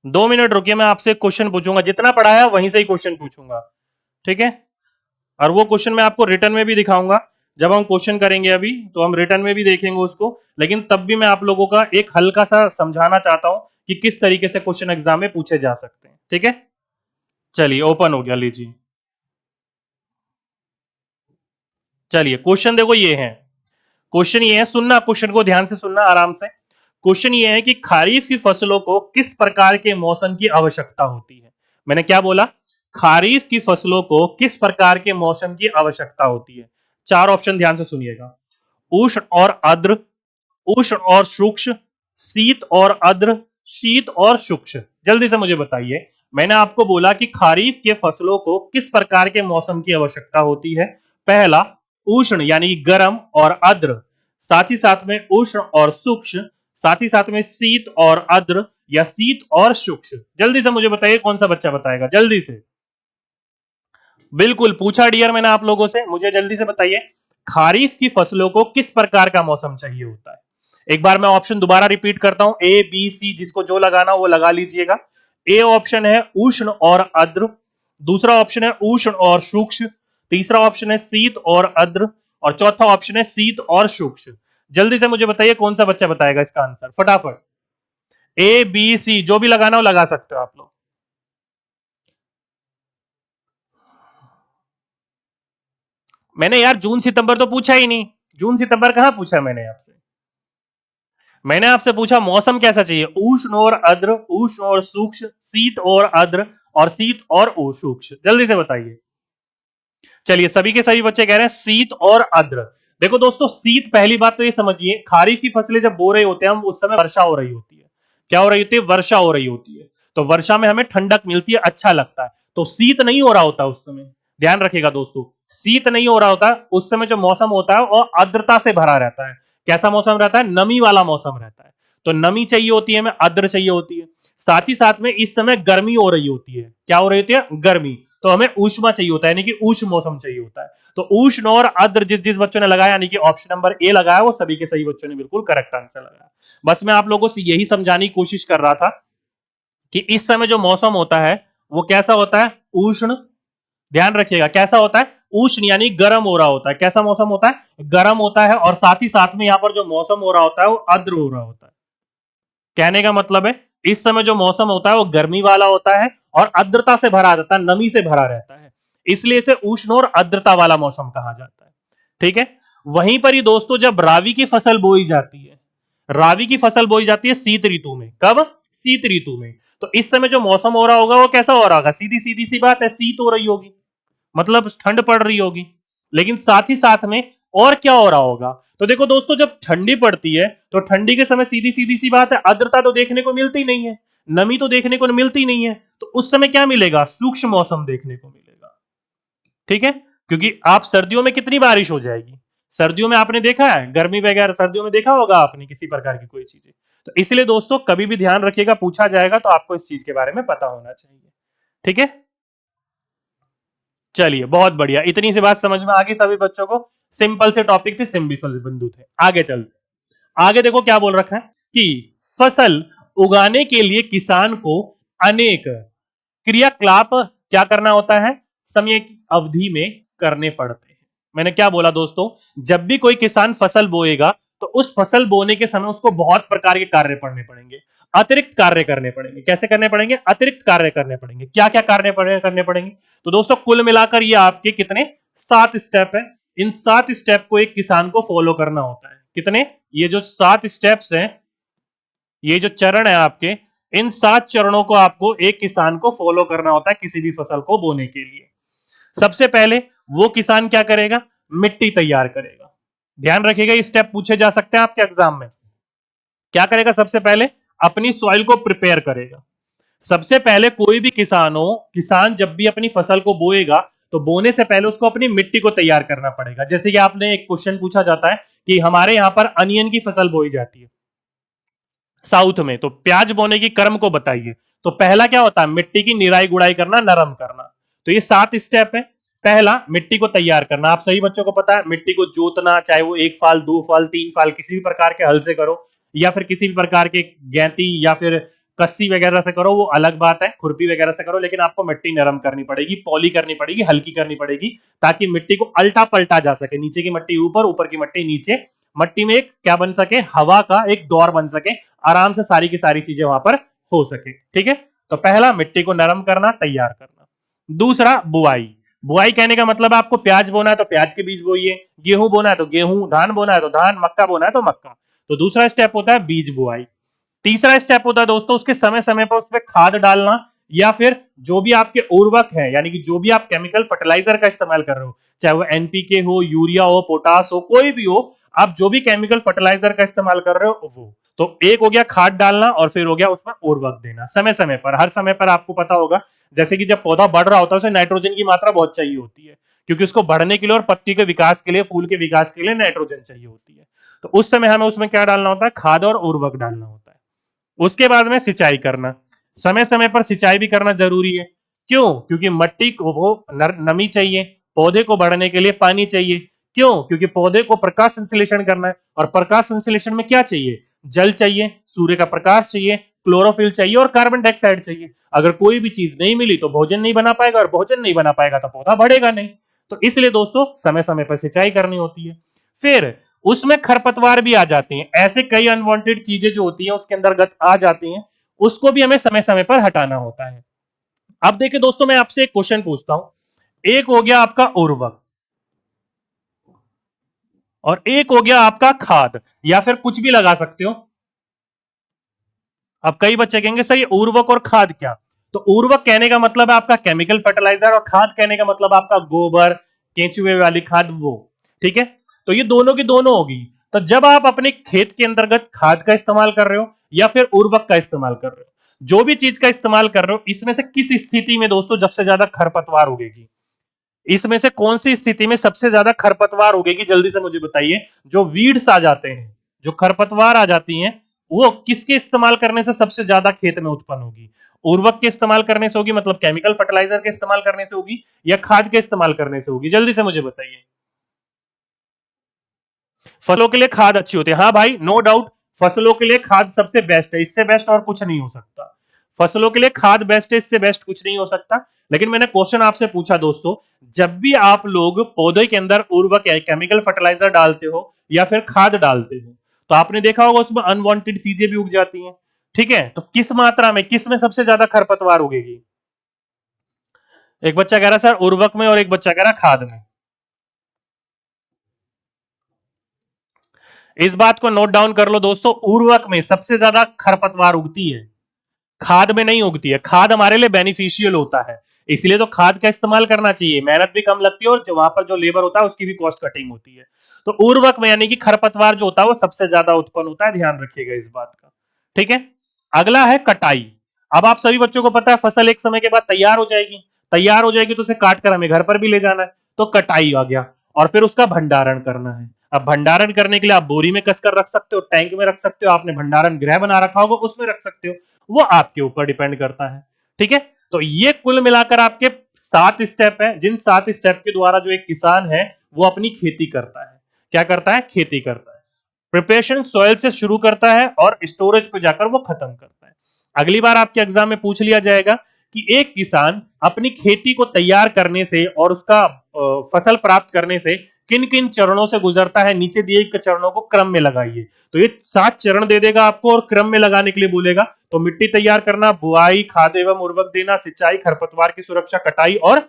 2 minute रुकिए, मैं आपसे क्वेश्चन पूछूंगा, जितना पढ़ाया वहीं से ही क्वेश्चन पूछूंगा, ठीक है। और वो क्वेश्चन मैं आपको रिटर्न में भी दिखाऊंगा। जब हम क्वेश्चन करेंगे अभी तो हम रिटर्न में भी देखेंगे उसको, लेकिन तब भी मैं आप लोगों का एक हल्का सा समझाना चाहता हूं कि किस तरीके से क्वेश्चन एग्जाम में पूछे जा सकते हैं, ठीक है। चलिए ओपन हो गया, लीजिए। चलिए क्वेश्चन देखो ये है, क्वेश्चन ये है, सुनना क्वेश्चन को ध्यान से सुनना आराम से। क्वेश्चन ये है कि खरीफ की फसलों को किस प्रकार के मौसम की आवश्यकता होती है। मैंने क्या बोला, खरीफ की फसलों को किस प्रकार के मौसम की आवश्यकता होती है। चार ऑप्शन ध्यान से सुनिएगा, उष्ण और आर्द्र, उष्ण और शुष्क, शीत और आर्द्र, शीत और शुष्क। जल्दी से मुझे बताइए, मैंने आपको बोला कि खरीफ के फसलों को किस प्रकार के मौसम की आवश्यकता होती है। पहला उष्ण यानी गर्म और आर्द्र, साथ ही साथ में उष्ण और शुष्क, साथ ही साथ में शीत और आर्द्र या शीत और शुष्क। जल्दी से मुझे बताइए कौन सा बच्चा बताएगा, जल्दी से। बिल्कुल पूछा डियर मैंने आप लोगों से, मुझे जल्दी से बताइए खरीफ की फसलों को किस प्रकार का मौसम चाहिए होता है। एक बार मैं ऑप्शन दोबारा रिपीट करता हूं, ए बी सी, जिसको जो लगाना वो लगा लीजिएगा। ए ऑप्शन है उष्ण और आर्द्र, दूसरा ऑप्शन है उष्ण और शुष्क, तीसरा ऑप्शन है शीत और आर्द्र, और चौथा ऑप्शन है शीत और शुष्क। जल्दी से मुझे बताइए कौन सा बच्चा बताएगा इसका आंसर फटाफट। ए बी सी जो भी लगाना हो लगा सकते हो आप लोग। मैंने यार जून सितंबर तो पूछा ही नहीं, जून सितंबर कहां पूछा मैंने आपसे। मैंने आपसे पूछा मौसम कैसा चाहिए, उष्ण और आर्द्र, उष्ण और शुष्क, शीत और आर्द्र, और शीत और शुष्क। जल्दी से बताइए। चलिए सभी के सभी बच्चे कह रहे हैं शीत और आर्द्र। देखो दोस्तों, शीत, पहली बात तो ये समझिए, खरीफ की फसलें जब बो रहे होते हैं हम, उस समय वर्षा हो रही होती है। क्या हो रही होती है, वर्षा हो रही होती है। तो वर्षा में हमें ठंडक मिलती है, अच्छा लगता है। तो शीत नहीं हो रहा होता उस समय, ध्यान रखिएगा दोस्तों, शीत नहीं हो रहा होता उस समय। जो मौसम होता है वो आर्द्रता से भरा रहता है। कैसा मौसम रहता है, नमी वाला मौसम रहता है। तो नमी चाहिए होती है हमें, आर्द्र चाहिए होती है। साथ ही साथ में इस समय गर्मी हो रही होती है। क्या हो रही होती है, गर्मी। तो हमें ऊष्मा चाहिए होता है, यानी कि उष्ण मौसम चाहिए होता है। तो उष्ण और आर्द्र जिस जिस बच्चों ने लगाया, यानी कि ऑप्शन नंबर ए लगाया, वो सभी के सही बच्चों ने बिल्कुल करेक्ट आंसर लगाया। बस मैं आप लोगों से यही समझाने की कोशिश कर रहा था कि इस समय जो मौसम होता है वो कैसा होता है, उष्ण। ध्यान रखिएगा कैसा होता है, उष्ण यानी गर्म हो रहा होता है। कैसा मौसम होता है, गर्म होता है। और साथ ही साथ में यहां पर जो मौसम हो रहा होता है वो आर्द्र हो रहा होता है। कहने का मतलब है इस समय जो मौसम होता है वो गर्मी वाला होता है और आर्द्रता से भरा रहता है, नमी से भरा रहता है। इसलिए इसे उष्ण और आर्द्रता वाला मौसम कहा जाता है, ठीक है। वहीं पर ही दोस्तों जब रावी की फसल बोई जाती है, रावी की फसल बोई जाती है शीत ऋतु में। कब, शीत ऋतु में। तो इस समय जो मौसम हो रहा होगा वो कैसा हो रहा होगा, सीधी सीधी सी बात है, शीत हो रही होगी, मतलब ठंड पड़ रही होगी। लेकिन साथ ही साथ में और क्या हो रहा होगा, तो देखो दोस्तों, जब ठंडी पड़ती है तो ठंडी के समय सीधी सीधी सी बात है, आर्द्रता तो देखने को मिलती नहीं है, नमी तो देखने को मिलती नहीं है। तो उस समय क्या मिलेगा, सूक्ष्म मौसम देखने को मिलेगा, ठीक है। क्योंकि आप सर्दियों में कितनी बारिश हो जाएगी, सर्दियों में आपने देखा है, गर्मी वगैरह सर्दियों में देखा होगा आपने किसी प्रकार की कोई चीजें। तो इसलिए दोस्तों कभी भी ध्यान रखिएगा, पूछा जाएगा तो आपको इस चीज के बारे में पता होना चाहिए, ठीक है। चलिए बहुत बढ़िया, इतनी सी बात समझ में आ गई सभी बच्चों को। सिंपल से टॉपिक थे, सिंपल बिंदु थे। आगे चलते, आगे देखो क्या बोल रखा है कि फसल उगाने के लिए किसान को अनेक क्रियाकलाप क्या करना होता है, समय की अवधि में करने पड़ते हैं। मैंने क्या बोला दोस्तों, जब भी कोई किसान फसल बोएगा तो उस फसल बोने के समय उसको बहुत प्रकार के कार्य पड़ने पड़ेंगे, अतिरिक्त कार्य करने पड़ेंगे। कैसे करने पड़ेंगे, अतिरिक्त कार्य करने पड़ेंगे। क्या क्या कार्य करने पड़ेंगे, तो दोस्तों कुल मिलाकर ये आपके कितने, 7 स्टेप है। इन 7 स्टेप को एक किसान को फॉलो करना होता है। कितने, ये जो 7 स्टेप्स हैं, ये जो चरण है आपके, इन 7 चरणों को आपको एक किसान को फॉलो करना होता है किसी भी फसल को बोने के लिए। सबसे पहले वो किसान क्या करेगा, मिट्टी तैयार करेगा। ध्यान रखिएगा ये स्टेप पूछे जा सकते हैं आपके एग्जाम में। क्या करेगा, सबसे पहले अपनी सॉइल को प्रिपेयर करेगा। सबसे पहले कोई भी किसान हो, किसान जब भी अपनी फसल को बोएगा तो बोने से पहले उसको अपनी मिट्टी को तैयार करना पड़ेगा। जैसे कि आपने एक क्वेश्चन पूछा जाता है कि हमारे यहां पर अनियन की फसल बोई जाती है साउथ में, तो प्याज बोने की क्रम को बताइए। तो पहला क्या होता है, मिट्टी की निराई गुड़ाई करना, नरम करना। तो ये 7 स्टेप है। पहला मिट्टी को तैयार करना, आप सही बच्चों को पता है, मिट्टी को जोतना, चाहे वो 1 फाल 2 फाल 3 फाल किसी भी प्रकार के हल से करो, या फिर किसी भी प्रकार के गैंती या फिर कस्सी वगैरह से करो वो अलग बात है, खुरपी वगैरह से करो, लेकिन आपको मिट्टी नरम करनी पड़ेगी, पॉली करनी पड़ेगी, हल्की करनी पड़ेगी, ताकि मिट्टी को अल्टा पलटा जा सके, नीचे की मिट्टी ऊपर, ऊपर की मिट्टी नीचे, मट्टी में एक क्या बन सके, हवा का एक दौर बन सके, आराम से सारी की सारी चीजें वहां पर हो सके। ठीक है, तो पहला मिट्टी को नरम करना, तैयार करना। दूसरा बुआई। बुआई कहने का मतलब आपको प्याज बोना है तो प्याज के बीज बोइए, गेहूं बोना है तो गेहूं, धान बोना है तो धान, मक्का बोना है तो मक्का। तो दूसरा स्टेप होता है बीज बुआई। तीसरा स्टेप होता है दोस्तों उसके समय समय पर उसमें खाद डालना, या फिर जो भी आपके उर्वरक है, यानी कि जो भी आप केमिकल फर्टिलाइजर का इस्तेमाल कर रहे हो, चाहे वो एनपीके हो, यूरिया हो, पोटास हो, कोई भी हो, आप जो भी केमिकल फर्टिलाइजर का इस्तेमाल कर रहे हो वो। तो एक हो गया खाद डालना, और फिर हो गया उसमें उर्वरक देना समय समय पर, हर समय पर। आपको पता होगा जैसे कि जब पौधा बढ़ रहा होता है उसे नाइट्रोजन की मात्रा बहुत चाहिए होती है, क्योंकि उसको बढ़ने के लिए और पत्ती के विकास के लिए, फूल के विकास के लिए नाइट्रोजन चाहिए होती है। तो उस समय हमें उसमें क्या डालना होता है, खाद और उर्वरक डालना होता है। उसके बाद में सिंचाई करना, समय समय पर सिंचाई भी करना जरूरी है। क्यों? क्योंकि मट्टी को वो नमी चाहिए, पौधे को बढ़ने के लिए पानी चाहिए। क्यों? क्योंकि पौधे को प्रकाश संश्लेषण करना है, और प्रकाश संश्लेषण में क्या चाहिए, जल चाहिए, सूर्य का प्रकाश चाहिए, क्लोरोफिल चाहिए और कार्बन डाइऑक्साइड चाहिए। अगर कोई भी चीज नहीं मिली तो भोजन नहीं बना पाएगा, और भोजन नहीं बना पाएगा तो पौधा बढ़ेगा नहीं। तो इसलिए दोस्तों समय समय पर सिंचाई करनी होती है। फिर उसमें खरपतवार भी आ जाती हैं, ऐसे कई अनवांटेड चीजें जो होती हैं उसके अंतर्गत आ जाती हैं, उसको भी हमें समय समय पर हटाना होता है। अब देखिए दोस्तों, मैं आपसे एक क्वेश्चन पूछता हूं। एक हो गया आपका उर्वरक, और एक हो गया आपका खाद, या फिर कुछ भी लगा सकते हो। अब कई बच्चे कहेंगे सर ये उर्वरक और खाद क्या? तो उर्वरक कहने का मतलब है आपका केमिकल फर्टिलाइजर, और खाद कहने का मतलब आपका गोबर, केंचुए वाली खाद वो। ठीक है, तो ये दोनों की दोनों होगी। तो जब आप अपने खेत के अंतर्गत खाद का इस्तेमाल कर रहे हो या फिर उर्वरक का इस्तेमाल कर रहे हो, जो भी चीज का इस्तेमाल कर रहे हो, इसमें से किस स्थिति में दोस्तों सबसे ज्यादा खरपतवार उगेगी? इसमें से कौन सी स्थिति में सबसे ज्यादा खरपतवार उगेगी, जल्दी से मुझे बताइए। जो वीड्स आ जाते हैं, जो खरपतवार आ जाती हैं, वो किसके इस्तेमाल करने से सबसे ज्यादा खेत में उत्पन्न होगी? उर्वरक के इस्तेमाल करने से होगी, मतलब केमिकल फर्टिलाइजर के इस्तेमाल करने से होगी, या खाद के इस्तेमाल करने से होगी? जल्दी से मुझे बताइए। फसलों के लिए खाद अच्छी होती है, हाँ भाई, नो डाउट। फसलों के लिए खाद सबसे बेस्ट है, इससे बेस्ट और कुछ नहीं हो सकता। फसलों के लिए खाद बेस्ट है, इससे बेस्ट कुछ नहीं हो सकता। लेकिन मैंने क्वेश्चन आपसे पूछा दोस्तों, जब भी आप लोग पौधे के अंदर उर्वरक या केमिकल फर्टिलाइजर डालते हो या फिर खाद डालते हो, तो आपने देखा होगा उसमें अनवांटेड चीजें भी उग जाती हैं। ठीक है, तो किस मात्रा में, किस में सबसे ज्यादा खरपतवार उगेगी? एक बच्चा कह रहा सर उर्वरक में, और एक बच्चा कह रहा खाद में। इस बात को नोट डाउन कर लो दोस्तों, उर्वरक में सबसे ज्यादा खरपतवार उगती है, खाद में नहीं उगती है। खाद हमारे लिए बेनिफिशियल होता है, इसलिए तो खाद का इस्तेमाल करना चाहिए, मेहनत भी कम लगती है, और वहां पर जो लेबर होता है उसकी भी कॉस्ट कटिंग होती है। तो उर्वरक में यानी कि खरपतवार जो होता है वो सबसे ज्यादा उत्पन्न होता है, ध्यान रखिएगा इस बात का। ठीक है, अगला है कटाई। अब आप सभी बच्चों को पता है फसल एक समय के बाद तैयार हो जाएगी, तैयार हो जाएगी तो उसे काट कर हमें घर पर भी ले जाना है, तो कटाई आ गया। और फिर उसका भंडारण करना है। अब भंडारण करने के लिए आप बोरी में कसकर रख सकते हो, टैंक में रख सकते हो, आपने भंडारण गृह बना रखा होगा उसमें रख सकते हो, वो आपके ऊपर डिपेंड करता है। ठीक है, तो ये कुल मिलाकर आपके 7 स्टेप है, जिन 7 स्टेप के द्वारा जो एक किसान है वो अपनी खेती करता है। क्या करता है? खेती करता है। प्रिपरेशन सॉइल से शुरू करता है और स्टोरेज पे जाकर वो खत्म करता है। अगली बार आपके एग्जाम में पूछ लिया जाएगा कि एक किसान अपनी खेती को तैयार करने से और उसका फसल प्राप्त करने से किन किन चरणों से गुजरता है, नीचे दिए चरणों को क्रम में लगाइए। तो ये 7 चरण दे देगा आपको और क्रम में लगाने के लिए बोलेगा। तो मिट्टी तैयार करना, बुआई, खाद एवं उर्वरक देना, सिंचाई, खरपतवार की सुरक्षा, कटाई और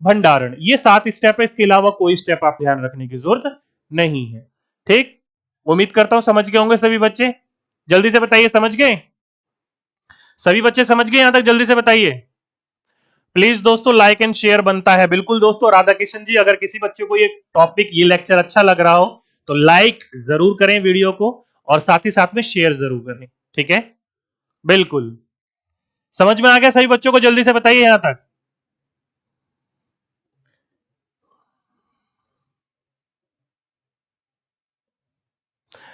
भंडारण, ये 7 स्टेप है। इसके अलावा कोई स्टेप आप ध्यान रखने की जरूरत नहीं है। ठीक, उम्मीद करता हूं समझ गए होंगे सभी बच्चे। जल्दी से बताइए, समझ गए सभी बच्चे? समझ गए यहां तक? जल्दी से बताइए प्लीज दोस्तों, लाइक एंड शेयर बनता है। बिल्कुल दोस्तों, राधा किशन जी, अगर किसी बच्चे को ये टॉपिक, ये लेक्चर अच्छा लग रहा हो तो लाइक जरूर करें वीडियो को, और साथ ही साथ में शेयर जरूर करें। ठीक है, बिल्कुल। समझ में आ गया सभी बच्चों को? जल्दी से बताइए यहां तक।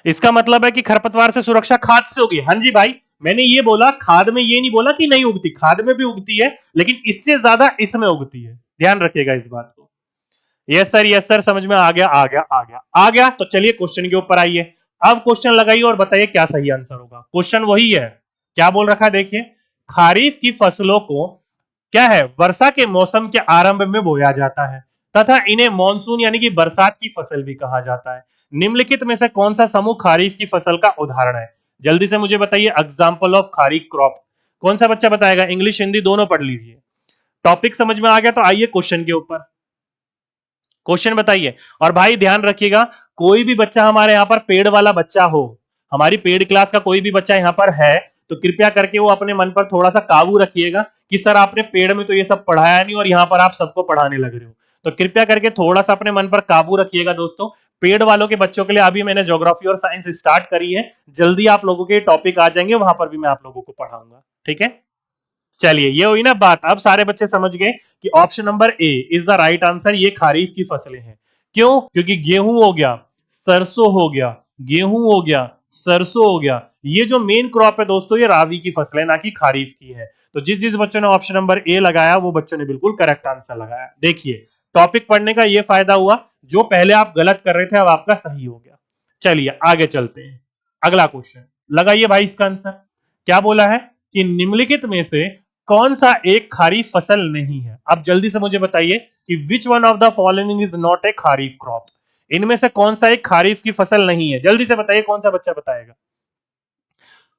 इसका मतलब है कि खरपतवार से सुरक्षा खाद से होगी। हाँ जी भाई, मैंने ये बोला, खाद में ये नहीं बोला कि नहीं उगती, खाद में भी उगती है, लेकिन इससे ज्यादा इसमें उगती है। ध्यान रखिएगा इस बात को। यस सर, यस सर, समझ में आ गया, आ गया, आ गया, आ गया। तो चलिए क्वेश्चन के ऊपर आइए। अब क्वेश्चन लगाइए और बताइए क्या सही आंसर होगा। क्वेश्चन वही है, क्या बोल रखा है देखिए, खरीफ की फसलों को क्या है, वर्षा के मौसम के आरंभ में बोया जाता है तथा इन्हें मानसून यानी कि बरसात की फसल भी कहा जाता है। निम्नलिखित में से कौन सा समूह खरीफ की फसल का उदाहरण है? जल्दी से मुझे बताइए, एग्जाम्पल ऑफ खरीफ क्रॉप। कौन सा बच्चा बताएगा? इंग्लिश हिंदी दोनों पढ़ लीजिए। टॉपिक समझ में आ गया तो आइए क्वेश्चन के ऊपर। क्वेश्चन बताइए। और भाई ध्यान रखिएगा, कोई भी बच्चा हमारे यहाँ पर पेड़ वाला बच्चा हो, हमारी पेड क्लास का कोई भी बच्चा यहाँ पर है, तो कृपया करके वो अपने मन पर थोड़ा सा काबू रखिएगा कि सर आपने पेड़ में तो ये सब पढ़ाया नहीं और यहाँ पर आप सबको पढ़ाने लग रहे हो। तो कृपया करके थोड़ा सा अपने मन पर काबू रखिएगा दोस्तों। पेड़ वालों के बच्चों के लिए अभी मैंने ज्योग्राफी और साइंस स्टार्ट करी है, जल्दी आप लोगों के टॉपिक आ जाएंगे, वहां पर भी मैं आप लोगों को पढ़ाऊंगा। ठीक है, चलिए ये हुई ना बात। अब सारे बच्चे समझ गए कि option number A is the right answer, ये खरीफ की फसलें हैं। क्यों? क्योंकि गेहूं हो गया, सरसों हो गया, गेहूं हो गया, सरसों हो गया, ये जो मेन क्रॉप है दोस्तों ये रावी की फसलें ना कि खरीफ की है। तो जिस जिस बच्चों ने ऑप्शन नंबर ए लगाया वो बच्चों ने बिल्कुल करेक्ट आंसर लगाया। देखिए टॉपिक पढ़ने का ये फायदा हुआ, जो पहले आप गलत कर रहे थे अब आपका सही हो गया। चलिए आगे चलते हैं, अगला क्वेश्चन लगाइए भाई इसका आंसर। क्या बोला है कि निम्नलिखित में से कौन सा एक खरीफ फसल नहीं है? अब जल्दी से मुझे बताइए कि which one of the following is not a kharif crop. इनमें से कौन सा एक खरीफ की फसल नहीं है? जल्दी से बताइए, कौन सा बच्चा बताएगा?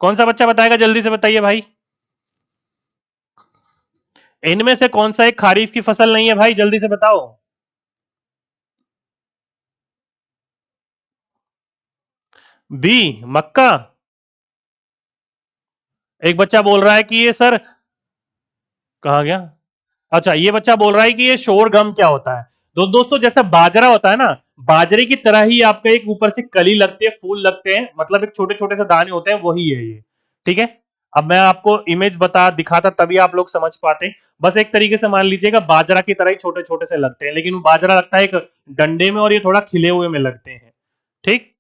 कौन सा बच्चा बताएगा? जल्दी से बताइए भाई, इनमें से कौन सा एक खरीफ की फसल नहीं है भाई? जल्दी से बताओ। बी, मक्का। एक बच्चा बोल रहा है कि ये सर, कहा गया? अच्छा, ये बच्चा बोल रहा है कि ये शोरगम क्या होता है? दोस्तों जैसा बाजरा होता है ना, बाजरे की तरह ही आपका एक ऊपर से कली लगती है, फूल लगते हैं, मतलब एक छोटे छोटे से दाने होते हैं, वही है ये। ठीक है, अब मैं आपको इमेज बता दिखाता तभी आप लोग समझ पाते। बस एक तरीके से मान लीजिएगा बाजरा की तरह ही छोटे छोटे से लगते हैं, लेकिन बाजरा लगता है एक डंडे में और ये थोड़ा खिले हुए में लगते हैं। ठीक,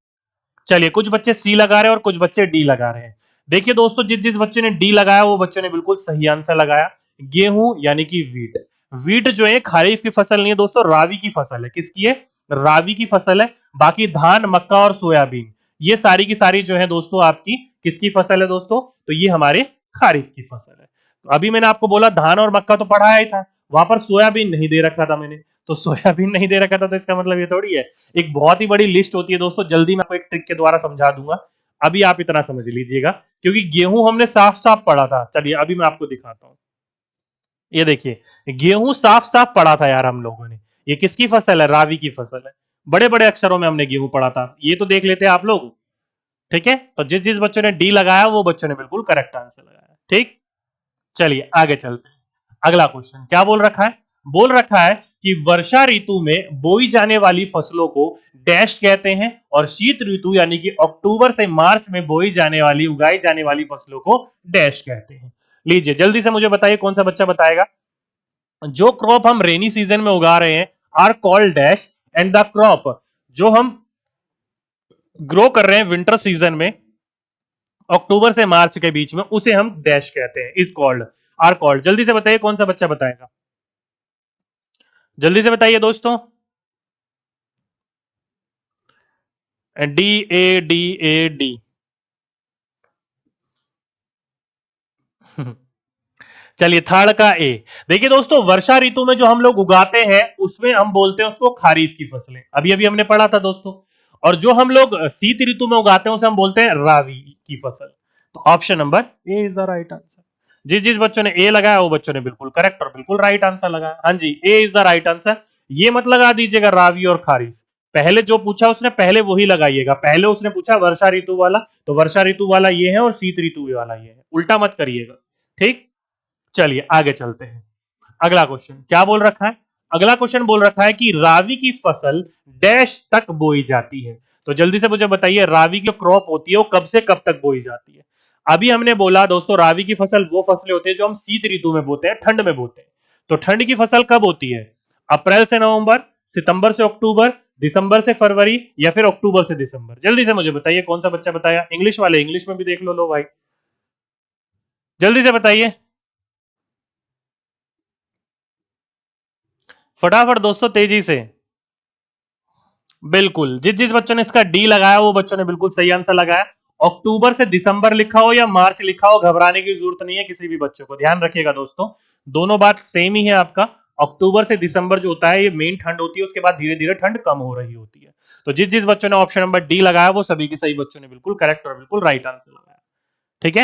चलिए कुछ बच्चे सी लगा रहे हैं और कुछ बच्चे डी लगा रहे हैं। देखिए दोस्तों, जिस जिस बच्चे ने डी लगाया वो बच्चे ने बिल्कुल सही आंसर लगाया, गेहूं यानी कि वीट। वीट जो है खरीफ की फसल नहीं है दोस्तों, रावी की फसल है। किसकी है? रावी की फसल है। बाकी धान, मक्का और सोयाबीन, ये सारी की सारी जो है दोस्तों आपकी किसकी फसल है दोस्तों? तो ये हमारे खरीफ की फसल है। तो अभी मैंने आपको बोला धान और मक्का तो पढ़ाया ही था, वहां पर सोयाबीन नहीं दे रखा था मैंने, तो सोयाबीन नहीं दे रखा था तो इसका मतलब ये थोड़ी है। एक बहुत ही बड़ी लिस्ट होती है दोस्तों, जल्दी मैं आपको एक ट्रिक के द्वारा समझा दूंगा, अभी आप इतना समझ लीजिएगा, क्योंकि गेहूं हमने साफ साफ पढ़ा था। चलिए अभी मैं आपको दिखाता हूं, ये देखिए गेहूं साफ साफ पढ़ा था यार हम लोगों ने। ये किसकी फसल है? रावी की फसल है। बड़े बड़े अक्षरों में हमने गेहूं पढ़ा था, ये तो देख लेते हैं आप लोग। ठीक है, तो जिस जिस बच्चों ने डी लगाया वो बच्चों ने बिल्कुल करेक्ट आंसर लगाया। ठीक, चलिए आगे चलते हैं। अगला क्वेश्चन क्या बोल रखा है? बोल रखा है कि वर्षा ऋतु में बोई जाने वाली फसलों को डैश कहते हैं और शीत ऋतु यानी कि अक्टूबर से मार्च में बोई जाने वाली, उगाई जाने वाली फसलों को डैश कहते हैं। लीजिए जल्दी से मुझे बताइए, कौन सा बच्चा बताएगा? जो क्रॉप हम रेनी सीजन में उगा रहे हैं are called dash, and the crop जो हम ग्रो कर रहे हैं विंटर सीजन में अक्टूबर से मार्च के बीच में, उसे हम डैश कहते हैं, इज कॉल्ड, आर कॉल्ड। जल्दी से बताइए कौन सा बच्चा बताएगा? जल्दी से बताइए दोस्तों। D, A D, A D. चलिए थर्ड का ए। देखिए दोस्तों, वर्षा ऋतु में जो हम लोग उगाते हैं उसमें हम बोलते हैं उसको खरीफ की फसलें, अभी अभी हमने पढ़ा था दोस्तों। और जो हम लोग शीत ऋतु में उगाते हैं उसे हम बोलते हैं रावी की फसल। तो option number A is the right answer. जिस जिस बच्चों ने ए लगाया वो बच्चों ने बिल्कुल करेक्ट और बिल्कुल राइट आंसर लगाया। हाँ जी, ए इज द राइट आंसर। ये मत लगा दीजिएगा रावी और खरीफ, पहले जो पूछा उसने पहले वही लगाइएगा। पहले उसने पूछा वर्षा ऋतु वाला, तो वर्षा ऋतु वाला ये है और शीत ऋतु वाला ये है, उल्टा मत करिएगा। ठीक, चलिए आगे चलते हैं। अगला क्वेश्चन क्या बोल रखा है? अगला क्वेश्चन बोल रखा है कि रावी की फसल डैश तक बोई जाती है। तो जल्दी से मुझे बताइए, रावी की क्रॉप होती है वो कब से कब तक बोई जाती है? अभी हमने बोला दोस्तों, रावी की फसल वो फसलें होती है जो हम शीत ऋतु में बोते हैं, ठंड में बोते हैं। तो ठंड की फसल कब होती है? अप्रैल से नवंबर, सितंबर से अक्टूबर, दिसंबर से फरवरी, या फिर अक्टूबर से दिसंबर। जल्दी से मुझे बताइए कौन सा बच्चा बताया? इंग्लिश वाले इंग्लिश में भी देख लो भाई, जल्दी से बताइए फटाफट दोस्तों, तेजी से। बिल्कुल, जिस जिस बच्चों ने इसका डी लगाया वो बच्चों ने बिल्कुल सही आंसर लगाया। अक्टूबर से दिसंबर लिखा हो या मार्च लिखा हो, घबराने की जरूरत नहीं है किसी भी बच्चों को। ध्यान रखिएगा दोस्तों, दोनों बात सेम ही है आपका। अक्टूबर से दिसंबर जो होता है ये मेन ठंड होती है, उसके बाद धीरे धीरे ठंड कम हो रही होती है। तो जिस जिस बच्चों ने ऑप्शन नंबर डी लगाया वो सभी के सही बच्चों ने बिल्कुल करेक्ट और बिल्कुल राइट आंसर लगाया। ठीक है,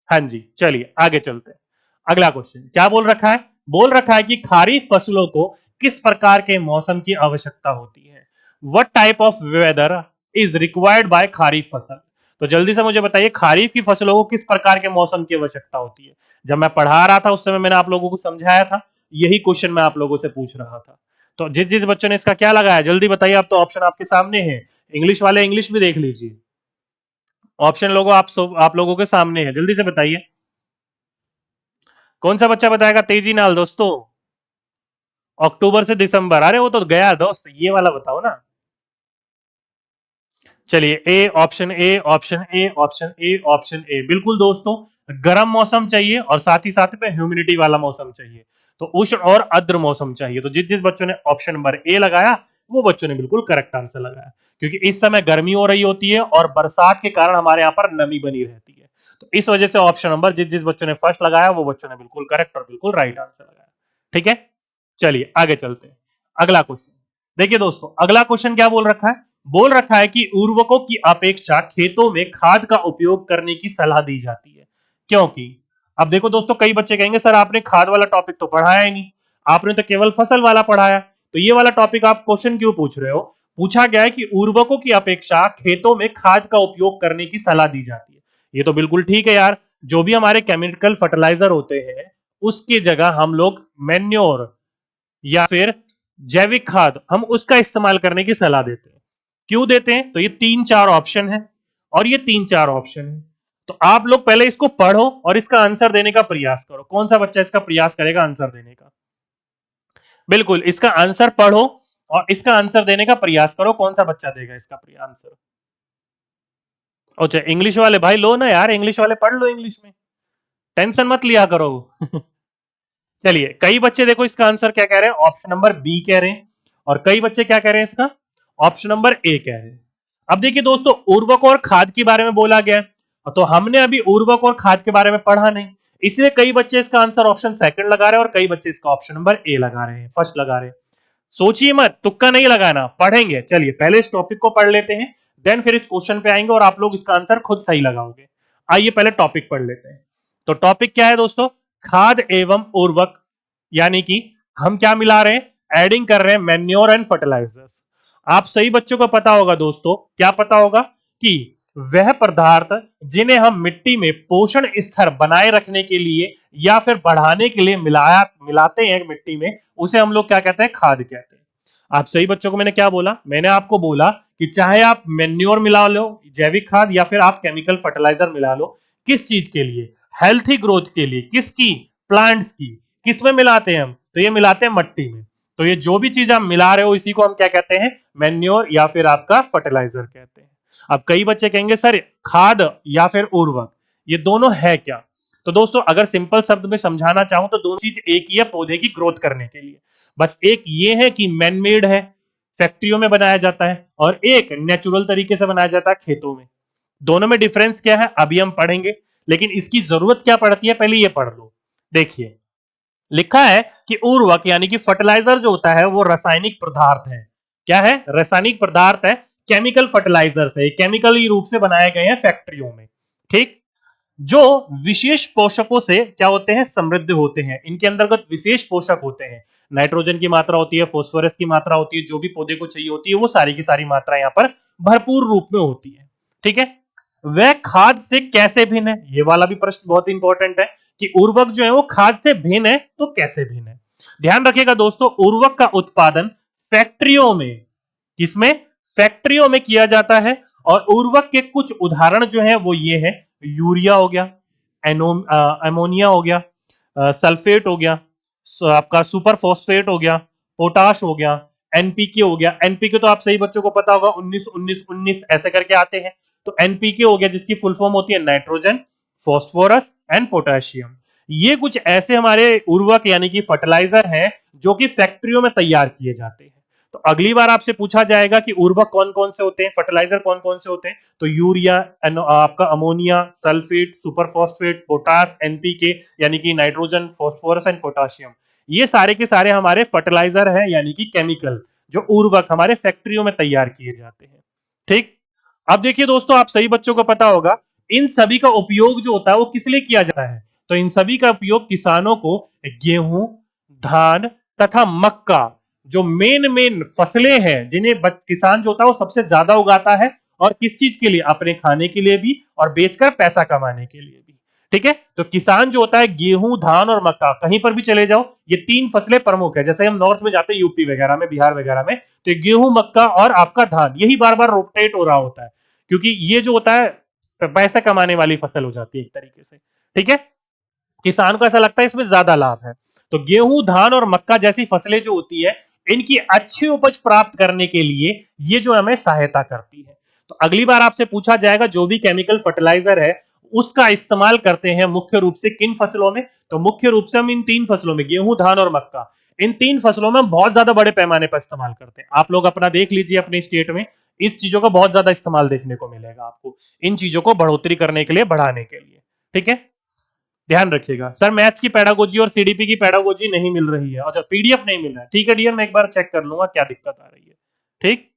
हाँ जी, चलिए आगे चलते हैं। अगला क्वेश्चन क्या बोल रखा है? बोल रखा है कि खरीफ फसलों को किस प्रकार के मौसम की आवश्यकता होती है? What type of weather is required by kharif फसल? तो जल्दी से मुझे बताइए, खरीफ की फसलों को किस प्रकार के मौसम की आवश्यकता होती है? जब मैं पढ़ा रहा था उस समय मैंने आप लोगों को समझाया था, यही क्वेश्चन मैं आप लोगों से पूछ रहा था। तो जिस जिस बच्चों ने इसका क्या लगाया जल्दी बताइए, अब तो ऑप्शन आपके सामने है। इंग्लिश वाले इंग्लिश भी देख लीजिए, ऑप्शन लोगों आप लोगों के सामने है, जल्दी से बताइए कौन सा बच्चा बताएगा, तेजी नाल दोस्तों। अक्टूबर से दिसंबर, अरे वो तो गया दोस्त, ये वाला बताओ ना। चलिए A option, A option, A option, A option, A बिल्कुल दोस्तों, गर्म मौसम चाहिए और साथ ही साथ में ह्यूमिडिटी वाला मौसम चाहिए, तो उष्ण और आर्द्र मौसम चाहिए। तो जिस जिस बच्चों ने ऑप्शन नंबर ए लगाया वो बच्चों ने बिल्कुल करेक्ट आंसर लगाया, क्योंकि इस समय गर्मी हो रही होती है और बरसात के कारण हमारे यहाँ पर नमी बनी रहती है। तो इस वजह से ऑप्शन नंबर जिस जिस बच्चों ने फर्स्ट लगाया वो बच्चों ने बिल्कुल करेक्ट और बिल्कुल राइट आंसर लगाया। ठीक है, चलिए आगे चलते हैं। अगला क्वेश्चन देखिए दोस्तों, अगला क्वेश्चन क्या बोल रखा है? बोल रखा है कि उर्वरकों की अपेक्षा खेतों में खाद का उपयोग करने की सलाह दी जाती है, क्योंकि अब देखो दोस्तों, कई बच्चे कहेंगे सर आपने खाद वाला टॉपिक तो पढ़ाया ही नहीं, आपने तो केवल फसल वाला पढ़ाया, तो ये वाला टॉपिक आप क्वेश्चन क्यों पूछ रहे हो? पूछा गया है कि उर्वरकों की अपेक्षा खेतों में खाद का उपयोग करने की सलाह दी जाती है। ये तो बिल्कुल ठीक है यार, जो भी हमारे केमिकल फर्टिलाइजर होते हैं उसकी जगह हम लोग मैन्योर या फिर जैविक खाद हम उसका इस्तेमाल करने की सलाह देते हैं। क्यों देते हैं? तो ये तीन चार ऑप्शन है और ये तीन चार ऑप्शन है, तो आप लोग पहले इसको पढ़ो और इसका आंसर देने का प्रयास करो। कौन सा बच्चा इसका प्रयास करेगा आंसर देने का? बिल्कुल, इसका आंसर पढ़ो और इसका आंसर देने का प्रयास करो। कौन सा बच्चा देगा इसका आंसर? अच्छा, इंग्लिश वाले भाई लो ना यार, इंग्लिश वाले पढ़ लो, इंग्लिश में टेंशन मत लिया करो। चलिए, कई बच्चे देखो इसका आंसर क्या कह रहे हैं, ऑप्शन नंबर बी कह रहे हैं, और कई बच्चे क्या कह रहे हैं इसका, ऑप्शन नंबर ए कह रहे हैं। अब देखिए दोस्तों, उर्वरक और खाद के बारे में बोला गया है, तो हमने अभी उर्वरक और खाद के बारे में पढ़ा नहीं, इसलिए कई बच्चे इसका आंसर ऑप्शन सेकंड लगा रहे हैं और कई बच्चे इसका ऑप्शन नंबर ए लगा रहे हैं, फर्स्ट लगा रहे हैं। सोचिए मत, तुक्का नहीं लगाना, पढ़ेंगे। चलिए पहले इस टॉपिक को पढ़ लेते हैं, देन फिर इस क्वेश्चन पे आएंगे और आप लोग इसका आंसर खुद सही लगाओगे। आइए पहले टॉपिक पढ़ लेते हैं। तो टॉपिक क्या है दोस्तों? खाद एवं उर्वरक, यानी कि हम क्या मिला रहे हैं, एडिंग कर रहे हैं मैन्योर एंड फर्टिलाइजर्स। आप सही बच्चों को पता होगा दोस्तों, क्या पता होगा कि वह पदार्थ जिन्हें हम मिट्टी में पोषण स्तर बनाए रखने के लिए या फिर बढ़ाने के लिए मिलाते हैं मिट्टी में, उसे हम लोग क्या कहते हैं, खाद कहते हैं। आप सही बच्चों को मैंने क्या बोला, मैंने आपको बोला कि चाहे आप मेन्योर मिला लो, जैविक खाद, या फिर आप केमिकल फर्टिलाइजर मिला लो, किस चीज के लिए, हेल्थी ग्रोथ के लिए, किसकी, प्लांट्स की। किस में मिलाते हैं हम? तो ये मिलाते हैं मट्टी में। तो ये जो भी चीज आप मिला रहे हो इसी को हम क्या कहते हैं, मेन्योर या फिर आपका फर्टिलाइजर कहते हैं। अब कई बच्चे कहेंगे सर खाद या फिर उर्वरक ये दोनों है क्या? तो दोस्तों अगर सिंपल शब्द में समझाना चाहूं तो दोनों चीज एक ही है पौधे की ग्रोथ करने के लिए। बस एक ये है कि मैन मेड है, फैक्ट्रियों में बनाया जाता है, और एक नेचुरल तरीके से बनाया जाता है खेतों में। दोनों में डिफरेंस क्या है अभी हम पढ़ेंगे, लेकिन इसकी जरूरत क्या पड़ती है पहले ये पढ़ लो। देखिए लिखा है कि उर्वरक यानी कि फर्टिलाइजर जो होता है वो रासायनिक पदार्थ है। क्या है? रासायनिक पदार्थ है, केमिकल फर्टिलाइजर है, केमिकली रूप से बनाए गए हैं फैक्ट्रियों में, ठीक, जो विशेष पोषकों से क्या होते हैं, समृद्ध होते हैं। इनके अंतर्गत विशेष पोषक होते हैं, नाइट्रोजन की मात्रा होती है, फास्फोरस की मात्रा होती है, जो भी पौधे को चाहिए होती है वो सारी की सारी मात्रा यहाँ पर भरपूर रूप में होती है। ठीक है, वह खाद से कैसे भिन्न है, ये वाला भी प्रश्न बहुत इंपॉर्टेंट है कि उर्वरक जो है वो खाद से भिन्न है, तो कैसे भिन्न है। ध्यान रखिएगा दोस्तों, उर्वरक का उत्पादन फैक्ट्रियों में, किसमें, फैक्ट्रियों में किया जाता है, और उर्वरक के कुछ उदाहरण जो है वो ये है, यूरिया हो गया, एमोनिया हो गया, सल्फेट हो गया, आपका सुपर फॉस्फेट हो गया, पोटाश हो गया, एनपीके हो गया। एनपीके तो आप सही बच्चों को पता होगा, 19 19 19 ऐसे करके आते हैं। तो एनपीके हो गया जिसकी फुल फॉर्म होती है नाइट्रोजन, फॉस्फोरस एंड पोटेशियम। ये कुछ ऐसे हमारे उर्वरक यानी कि फर्टिलाइजर हैं जो कि फैक्ट्रियों में तैयार किए जाते हैं। तो अगली बार आपसे पूछा जाएगा कि उर्वरक कौन कौन से होते हैं, फर्टिलाइजर कौन कौन से होते हैं, तो यूरिया, आपका ammonia, sulphate, superphosphate, potash, NPK यानी कि नाइट्रोजन, फॉस्फोरस एंड पोटाशियम, ये सारे के सारे हमारे फर्टिलाइजर हैं यानी कि केमिकल, जो उर्वरक हमारे फैक्ट्रियों में तैयार किए जाते हैं। ठीक। अब देखिए दोस्तों, आप सभी बच्चों को पता होगा इन सभी का उपयोग जो होता है वो किस लिए किया जाता है, तो इन सभी का उपयोग किसानों को गेहूं, धान तथा मक्का, जो मेन मेन फसलें हैं जिन्हें किसान जो होता है वो सबसे ज्यादा उगाता है, और किस चीज के लिए, अपने खाने के लिए भी और बेचकर पैसा कमाने के लिए भी। ठीक है, तो किसान जो होता है गेहूं, धान और मक्का, कहीं पर भी चले जाओ ये तीन फसलें प्रमुख है। जैसे हम नॉर्थ में जाते हैं, यूपी वगैरह में, बिहार वगैरह में, तो गेहूं, मक्का और आपका धान यही बार बार रोटेट हो रहा होता है, क्योंकि ये जो होता है पैसा कमाने वाली फसल हो जाती है एक तरीके से। ठीक है, किसान को ऐसा लगता है इसमें ज्यादा लाभ है। तो गेहूं, धान और मक्का जैसी फसलें जो होती है, इनकी अच्छी उपज प्राप्त करने के लिए ये जो हमें सहायता करती है। तो अगली बार आपसे पूछा जाएगा जो भी केमिकल फर्टिलाइजर है उसका इस्तेमाल करते हैं मुख्य रूप से किन फसलों में, तो मुख्य रूप से हम इन तीन फसलों में, गेहूं, धान और मक्का, इन तीन फसलों में बहुत ज्यादा बड़े पैमाने पर इस्तेमाल करते हैं। आप लोग अपना देख लीजिए अपने स्टेट में, इस चीजों का बहुत ज्यादा इस्तेमाल देखने को मिलेगा आपको, इन चीजों को बढ़ोतरी करने के लिए, बढ़ाने के लिए। ठीक है, ध्यान रखिएगा। सर मैथ्स की पेडागोजी और सीडीपी की पेडागोजी नहीं मिल रही है, अच्छा पीडीएफ नहीं मिल रहा है, ठीक है डियर, मैं एक बार चेक कर लूंगा क्या दिक्कत आ रही है। ठीक,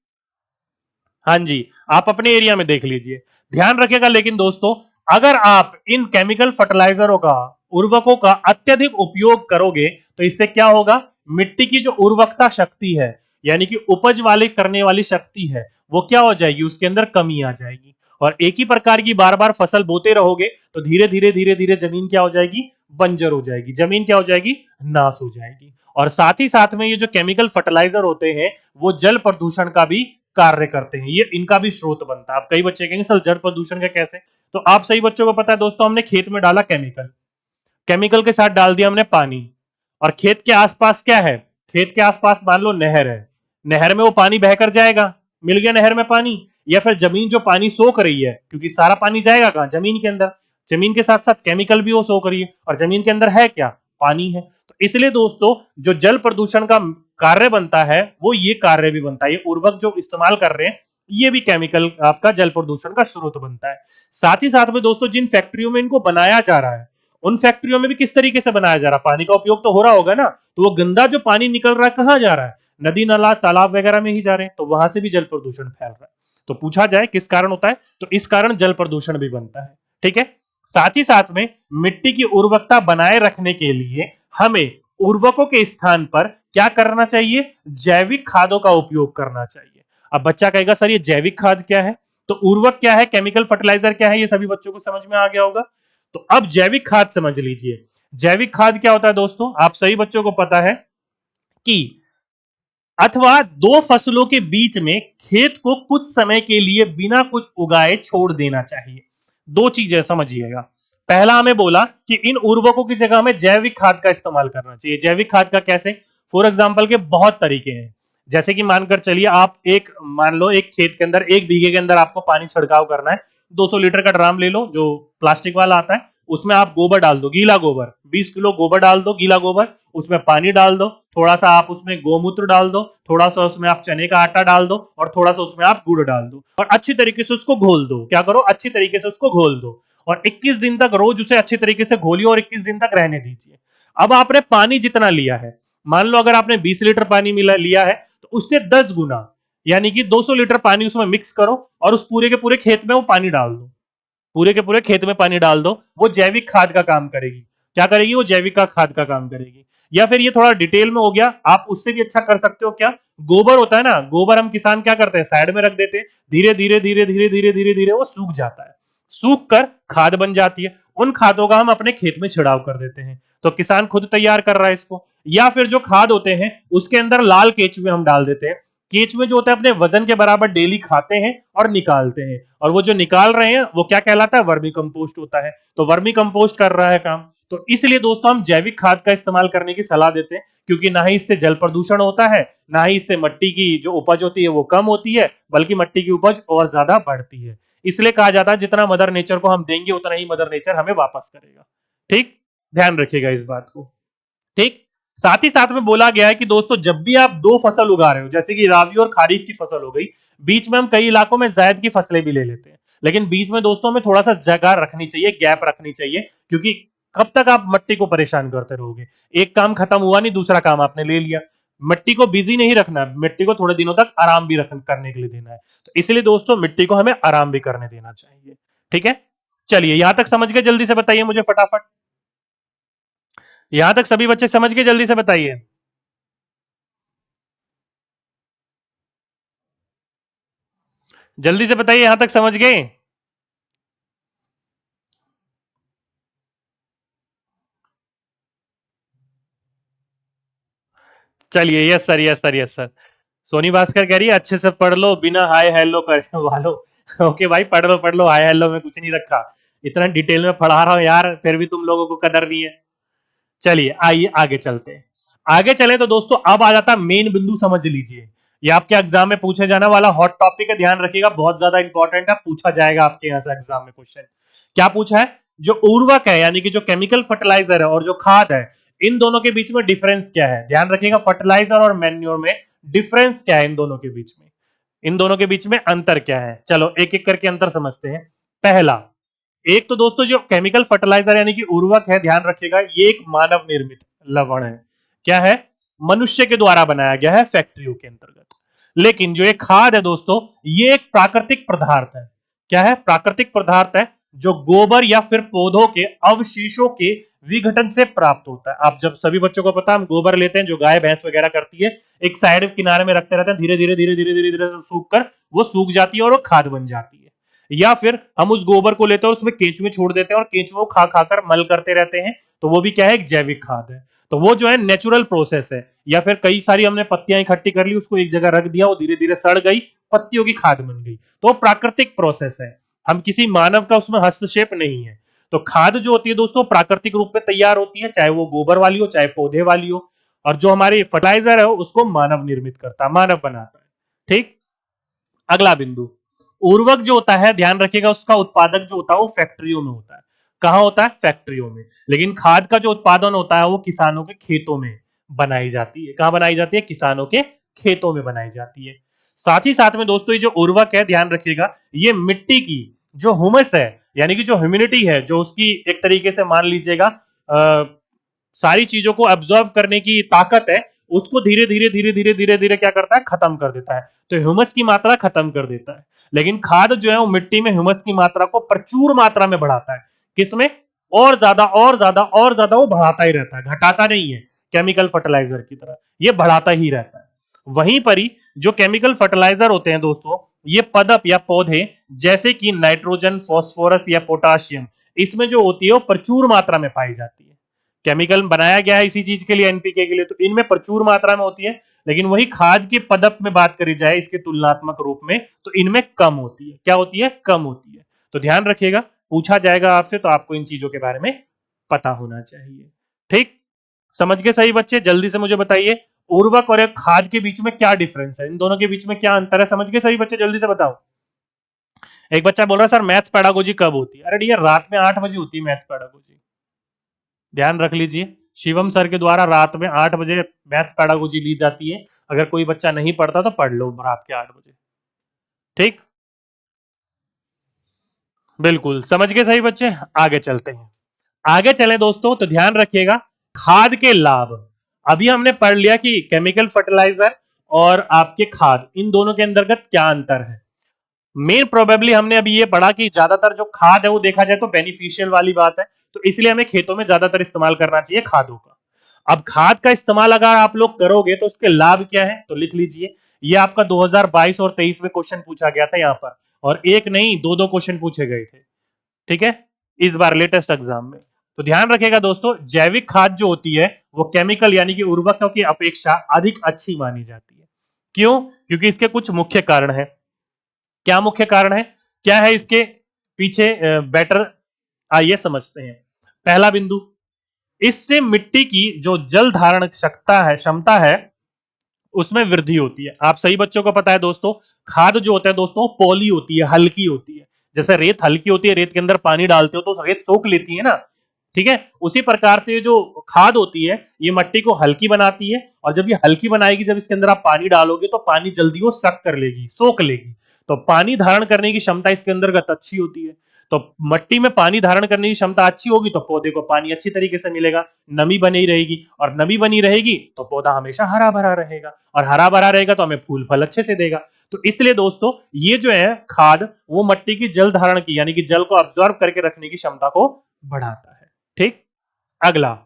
हाँ जी, आप अपने एरिया में देख लीजिए, ध्यान रखिएगा। लेकिन दोस्तों, अगर आप इन केमिकल फर्टिलाइजरों का, उर्वरकों का अत्यधिक उपयोग करोगे तो इससे क्या होगा, मिट्टी की जो उर्वरकता शक्ति है यानी कि उपज वाले करने वाली शक्ति है, वो क्या हो जाएगी, उसके अंदर कमी आ जाएगी। और एक ही प्रकार की बार बार फसल बोते रहोगे तो धीरे धीरे धीरे धीरे जमीन क्या हो जाएगी, बंजर हो जाएगी, जमीन क्या हो जाएगी, नाश हो जाएगी। और साथ ही साथ में ये जो केमिकल फर्टिलाइजर होते हैं वो जल प्रदूषण का भी कार्य करते हैं, ये इनका भी स्रोत बनता है। आप कई बच्चे कहेंगे सर जल प्रदूषण का कैसे, तो आप सही बच्चों को पता है दोस्तों, हमने खेत में डाला केमिकल, केमिकल के साथ डाल दिया हमने पानी, और खेत के आसपास क्या है, खेत के आसपास मान लो नहर है, नहर में वो पानी बहकर जाएगा, मिल गया नहर में पानी, या फिर जमीन जो पानी सोख रही है, क्योंकि सारा पानी जाएगा कहां, जमीन के अंदर, जमीन के साथ साथ केमिकल भी वो सोख रही है, और जमीन के अंदर है क्या, पानी है। तो इसलिए दोस्तों जो जल प्रदूषण का कार्य बनता है वो ये कार्य भी बनता है, ये उर्वरक जो इस्तेमाल कर रहे हैं ये भी केमिकल आपका जल प्रदूषण का स्रोत बनता है। साथ ही साथ में दोस्तों जिन फैक्ट्रियों में इनको बनाया जा रहा है उन फैक्ट्रियों में भी किस तरीके से बनाया जा रहा है, पानी का उपयोग तो हो रहा होगा ना, तो वो गंदा जो पानी निकल रहा है कहां जा रहा है, नदी नाला तालाब वगैरह में ही जा रहे हैं, तो वहां से भी जल प्रदूषण फैल रहा है। तो पूछा जाए किस कारण होता है, तो इस कारण जल प्रदूषण भी बनता है। ठीक है, साथ ही साथ में मिट्टी की उर्वरकता बनाए रखने के लिए हमें उर्वरकों के स्थान पर क्या करना चाहिए, जैविक खादों का उपयोग करना चाहिए। अब बच्चा कहेगा सर ये जैविक खाद क्या है, तो उर्वरक क्या है, केमिकल फर्टिलाइजर क्या है, ये सभी बच्चों को समझ में आ गया होगा। तो अब जैविक खाद समझ लीजिए। जैविक खाद क्या होता है दोस्तों, आप सभी बच्चों को पता है कि अथवा दो फसलों के बीच में खेत को कुछ समय के लिए बिना कुछ उगाए छोड़ देना चाहिए। दो चीजें समझिएगा, पहला हमें बोला कि इन उर्वरकों की जगह हमें जैविक खाद का इस्तेमाल करना चाहिए। जैविक खाद का कैसे, फॉर एग्जांपल के बहुत तरीके हैं, जैसे कि मानकर चलिए आप एक, मान लो एक खेत के अंदर, एक बीघे के अंदर आपको पानी छिड़काव करना है, 200 लीटर का ड्राम ले लो जो प्लास्टिक वाला आता है, उसमें आप गोबर डाल दो, गीला गोबर, 20 किलो गोबर डाल दो, गीला गोबर, उसमें पानी डाल दो, थोड़ा सा आप उसमें गोमूत्र डाल दो, थोड़ा सा उसमें आप चने का आटा डाल दो, और थोड़ा सा उसमें आप गुड़ डाल दो, और अच्छी तरीके से उसको घोल दो। क्या करो, अच्छी तरीके से उसको घोल दो, और 21 दिन तक रोज उसे अच्छी तरीके से घोलिए और 21 दिन तक रहने दीजिए। अब आपने पानी जितना लिया है, मान लो अगर आपने 20 लीटर पानी लिया है तो उससे 10 गुना यानी कि 200 लीटर पानी उसमें मिक्स करो और उस पूरे के पूरे खेत में वो पानी डाल दो, पूरे के पूरे खेत में पानी डाल दो, वो जैविक खाद का काम करेगी। क्या करेगी, वो जैविक का खाद का काम करेगी। या फिर ये थोड़ा डिटेल में हो गया, आप उससे भी अच्छा कर सकते हो, क्या, गोबर होता है ना, गोबर हम किसान क्या करते हैं, साइड में रख देते हैं, धीरे धीरे धीरे धीरे धीरे धीरे धीरे वो सूख जाता है, सूख कर खाद बन जाती है, उन खादों का हम अपने खेत में छिड़ाव कर देते हैं, तो किसान खुद तैयार कर रहा है इसको। या फिर जो खाद होते हैं उसके अंदर लाल केचुए हम डाल देते हैं, केचुए जो होता है अपने वजन के बराबर डेली खाते हैं और निकालते हैं, और वो जो निकाल रहे हैं वो क्या कहलाता है, वर्मी कंपोस्ट होता है, तो वर्मी कंपोस्ट कर रहा है काम। तो इसलिए दोस्तों हम जैविक खाद का इस्तेमाल करने की सलाह देते हैं, क्योंकि ना ही इससे जल प्रदूषण होता है, ना ही इससे मिट्टी की जो उपज होती है वो कम होती है, बल्कि मिट्टी की उपज और ज्यादा बढ़ती है। इसलिए कहा जाता है जितना मदर नेचर को हम देंगे उतना ही मदर नेचर हमें वापस करेगा। ठीक, ध्यान रखिएगा इस बात को। ठीक, साथ ही साथ में बोला गया है कि दोस्तों जब भी आप दो फसल उगा रहे हो, जैसे कि राबी और खरीफ की फसल हो गई, बीच में हम कई इलाकों में जायद की फसलें भी ले लेते हैं, लेकिन बीच में दोस्तों हमें थोड़ा सा जगह रखनी चाहिए, गैप रखनी चाहिए, क्योंकि कब तक आप मिट्टी को परेशान करते रहोगे। एक काम खत्म हुआ नहीं, दूसरा काम आपने ले लिया। मिट्टी को बिजी नहीं रखना, मिट्टी को थोड़े दिनों तक आराम भी करने के लिए देना है। तो इसलिए दोस्तों मिट्टी को हमें आराम भी करने देना चाहिए। ठीक है, चलिए यहां तक समझ गए, जल्दी से बताइए मुझे फटाफट। यहां तक सभी बच्चे समझ गए, जल्दी से बताइए। जल्दी से बताइए, यहां तक समझ गए। चलिए, yes sir, yes sir, yes sir. Soni Bhaskar कह रही है अच्छे से पढ़ लो बिना हाय हेलो करे वालो। ओके भाई, पढ़ लो, हाय हेलो में कुछ नहीं रखा। इतना डिटेल में पढ़ा रहा हूं यार, फिर भी तुम लोगों को कदर नहीं है। चलिए आइए आगे चलते हैं। आगे चले तो दोस्तों अब आ जाता मेन बिंदु, समझ लीजिए। ये आपके एग्जाम में पूछे जाने वाला हॉट टॉपिक है, ध्यान रखिएगा, बहुत ज्यादा इंपॉर्टेंट है, पूछा जाएगा आपके यहां से एग्जाम में क्वेश्चन। क्या पूछा है? जो उर्वरक है यानी कि जो केमिकल फर्टिलाइजर है और जो खाद है, इन दोनों के बीच में डिफरेंस क्या है? ध्यान रखिएगा, फर्टिलाइजर और मैन्योर में डिफरेंस क्या है, इन दोनों के बीच में, इन दोनों के बीच में अंतर क्या है। चलो एक एक करके अंतर समझते हैं। पहला, एक तो दोस्तों जो केमिकल फर्टिलाइजर यानी कि उर्वरक है, ध्यान रखिएगा, ये एक मानव निर्मित लवण है। क्या है? मनुष्य के द्वारा बनाया गया है फैक्ट्रियों के अंतर्गत। लेकिन जो ये खाद है दोस्तों, ये एक प्राकृतिक पदार्थ है। क्या है? प्राकृतिक पदार्थ है, जो गोबर या फिर पौधों के अवशेषों के विघटन से प्राप्त होता है। आप जब, सभी बच्चों को पता है, हम गोबर लेते हैं जो गाय भैंस वगैरह करती है, एक साइड किनारे में रखते रहते हैं, धीरे धीरे धीरे धीरे धीरे धीरे सूख कर वो सूख जाती है और वो खाद बन जाती है। या फिर हम उस गोबर को लेते हैं और उसमें केंचुए छोड़ देते हैं और केंचुए खा खाकर मल करते रहते हैं, तो वो भी क्या है? एक जैविक खाद है। तो वो जो है नेचुरल प्रोसेस है। या फिर कई सारी हमने पत्तियां इकट्ठी कर ली, उसको एक जगह रख दिया, वो धीरे धीरे सड़ गई, पत्तियों की खाद बन गई, तो प्राकृतिक प्रोसेस है। हम किसी मानव का उसमें हस्तक्षेप नहीं है। तो खाद जो होती है दोस्तों प्राकृतिक रूप में तैयार होती है, चाहे वो गोबर वाली हो चाहे पौधे वाली हो। और जो हमारी फर्टिलाइजर है उसको मानव निर्मित करता है, मानव बनाता है। ठीक। अगला बिंदु, उर्वरक जो होता है, ध्यान रखिएगा, उसका उत्पादक जो होता है वो फैक्ट्रियों में होता है। कहां होता है? फैक्ट्रियों में। लेकिन खाद का जो उत्पादन होता है वो किसानों के खेतों में बनाई जाती है। कहां बनाई जाती है? किसानों के खेतों में बनाई जाती है। साथ ही साथ में दोस्तों ये जो उर्वरक है, ध्यान रखिएगा, ये मिट्टी की जो ह्यूमस है यानी कि जो ह्यूमिडिटी है, जो उसकी एक तरीके से मान लीजिएगा सारी चीजों को एब्जॉर्ब करने की ताकत है, उसको धीरे धीरे धीरे धीरे धीरे धीरे क्या करता है? खत्म कर देता है। तो ह्यूमस की मात्रा खत्म कर देता है। लेकिन खाद जो है वो मिट्टी में ह्यूमस की मात्रा को प्रचुर मात्रा में बढ़ाता है। किसमें? और ज्यादा और ज्यादा और ज्यादा वो बढ़ाता ही रहता है, घटाता नहीं है। केमिकल फर्टिलाइजर की तरह ये बढ़ाता ही रहता है। वहीं पर ही जो केमिकल फर्टिलाइजर होते हैं दोस्तों, ये पदप या पौधे जैसे कि नाइट्रोजन, फास्फोरस या पोटाशियम, इसमें जो होती है वो प्रचुर मात्रा में पाई जाती है। केमिकल बनाया गया है इसी चीज के लिए, एनपीके के लिए, तो इनमें प्रचुर मात्रा में होती है। लेकिन वही खाद के पदप में बात करी जाए इसके तुलनात्मक रूप में, तो इनमें कम होती है। क्या होती है? कम होती है। तो ध्यान रखिएगा, पूछा जाएगा आपसे तो आपको इन चीजों के बारे में पता होना चाहिए। ठीक, समझ गए सही बच्चे? जल्दी से मुझे बताइए, उर्वरक और एक खाद के बीच में क्या डिफरेंस है, इन दोनों के बीच में क्या अंतर है? समझ गए सही बच्चे? जल्दी से बताओ। एक बच्चा बोल रहा है सर मैथ्स पेडागोजी कब होती है? अरे डियर, रात में 8 बजे होती है मैथ्स पेडागोजी, ध्यान रख लीजिए। शिवम सर के द्वारा रात में 8 बजे मैथ्स पेडागोजी ली जाती है। अगर कोई बच्चा नहीं पढ़ता तो पढ़ लो रात के 8 बजे। ठीक, बिल्कुल समझ गए सही बच्चे? आगे चलते हैं। आगे चले दोस्तों तो ध्यान रखिएगा, खाद के लाभ। अभी हमने पढ़ लिया कि केमिकल फर्टिलाइजर और आपके खाद, इन दोनों के अंतर्गत क्या अंतर है। मेन प्रोबेबली हमने अभी ये पढ़ा कि ज्यादातर जो खाद है वो देखा जाए तो बेनिफिशियल वाली बात है, तो इसलिए हमें खेतों में ज्यादातर इस्तेमाल करना चाहिए खादों का। अब खाद का इस्तेमाल अगर आप लोग करोगे तो उसके लाभ क्या है, तो लिख लीजिए। ये आपका 2022 और 23 में क्वेश्चन पूछा गया था यहां पर, और एक नहीं दो दो क्वेश्चन पूछे गए थे। ठीक है, इस बार लेटेस्ट एग्जाम में। तो ध्यान रखिएगा दोस्तों, जैविक खाद जो होती है वो केमिकल यानी कि उर्वरकों की अपेक्षा अधिक अच्छी मानी जाती है। क्यों? क्योंकि इसके कुछ मुख्य कारण है। क्या मुख्य कारण है, क्या है इसके पीछे बेटर, आइए समझते हैं। पहला बिंदु, इससे मिट्टी की जो जल धारण क्षमता है उसमें वृद्धि होती है। आप सही बच्चों को पता है दोस्तों, खाद जो होता है दोस्तों पॉली होती है, हल्की होती है। जैसे रेत हल्की होती है, रेत के अंदर पानी डालते हो तो रेत सोख लेती है ना, ठीक है। उसी प्रकार से जो खाद होती है ये मिट्टी को हल्की बनाती है, और जब ये हल्की बनाएगी, जब इसके अंदर आप पानी डालोगे तो पानी जल्दी वो सक कर लेगी, सोख लेगी। तो पानी धारण करने की क्षमता इसके अंतर्गत अच्छी होती है। तो मिट्टी में पानी धारण करने की क्षमता अच्छी होगी तो पौधे को पानी अच्छी तरीके से मिलेगा, नमी बनी रहेगी, और नमी बनी रहेगी तो पौधा हमेशा हरा भरा रहेगा, और हरा भरा रहेगा तो हमें फूल फल अच्छे से देगा। तो इसलिए दोस्तों ये जो है खाद वो मिट्टी की जल धारण की यानी कि जल को ऑब्जॉर्व करके रखने की क्षमता को बढ़ाता है। ठीक। अगला,